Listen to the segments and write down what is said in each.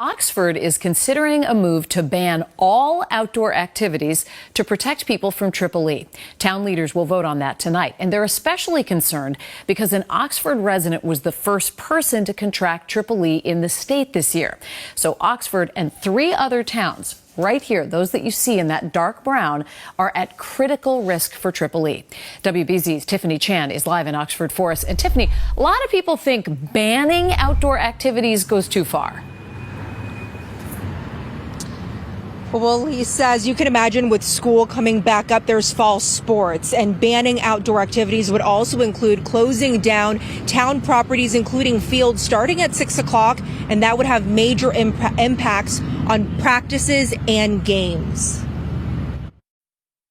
Oxford is considering a move to ban all outdoor activities to protect people from Triple E. Town leaders will vote on that tonight, and they're especially concerned because an Oxford resident was the first person to contract Triple E in the state this year. So Oxford and 3 other towns right here, those that you see in that dark brown, are at critical risk for Triple E. WBZ's Tiffany Chan is live in Oxford for us. And Tiffany, a lot of people think banning outdoor activities goes too far. Well, Lisa, as you can imagine, with school coming back up, there's fall sports, and banning outdoor activities would also include closing down town properties, including fields, starting at 6 o'clock, and that would have major impacts on practices and games.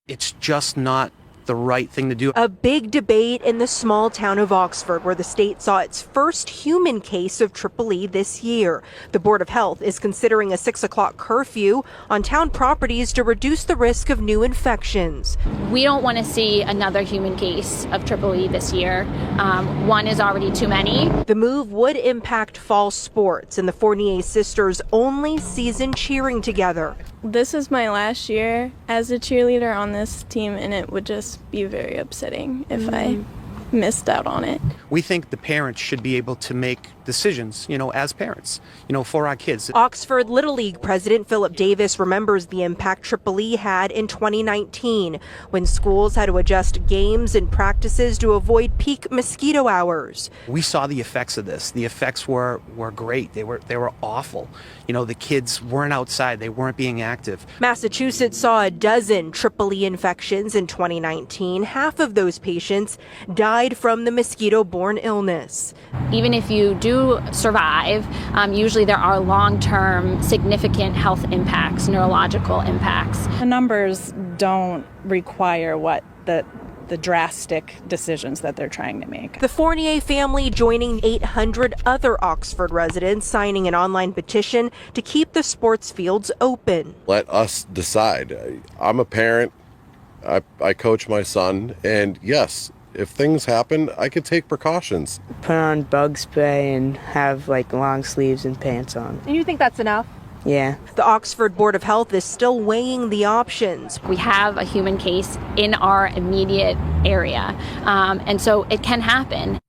It's just not the right thing to do. A big debate in the small town of Oxford, where the state saw its first human case of Triple E this year. The Board of Health is considering a 6 o'clock curfew on town properties to reduce the risk of new infections. We don't want to see another human case of Triple E this year. One is already too many. The move would impact fall sports and the Fournier sisters' only season cheering together. This is my last year as a cheerleader on this team, and it would just be very upsetting if I missed out on it. We think the parents should be able to make decisions, as parents, for our kids. Oxford Little League President Philip Davis remembers the impact Triple E had in 2019 when schools had to adjust games and practices to avoid peak mosquito hours. We saw the effects of this. The effects were great. They were awful. The kids weren't outside. They weren't being active. Massachusetts saw a dozen Triple E infections in 2019. Half of those patients died from the mosquito-borne illness. Even if you do survive, usually there are long-term significant health impacts, neurological impacts. The numbers don't require what the drastic decisions that they're trying to make. The Fournier family joining 800 other Oxford residents signing an online petition to keep the sports fields open. Let us decide. I'm a parent. I coach my son, and yes, if things happen, I could take precautions. Put on bug spray and have long sleeves and pants on. And you think that's enough? Yeah. The Oxford Board of Health is still weighing the options. We have a human case in our immediate area, and so it can happen.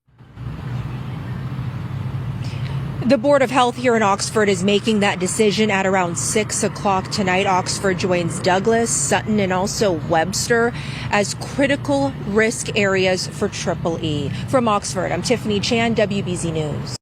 The Board of Health here in Oxford is making that decision at around 6 o'clock tonight. Oxford joins Douglas, Sutton, and also Webster as critical risk areas for Triple E. From Oxford, I'm Tiffany Chan, WBZ News.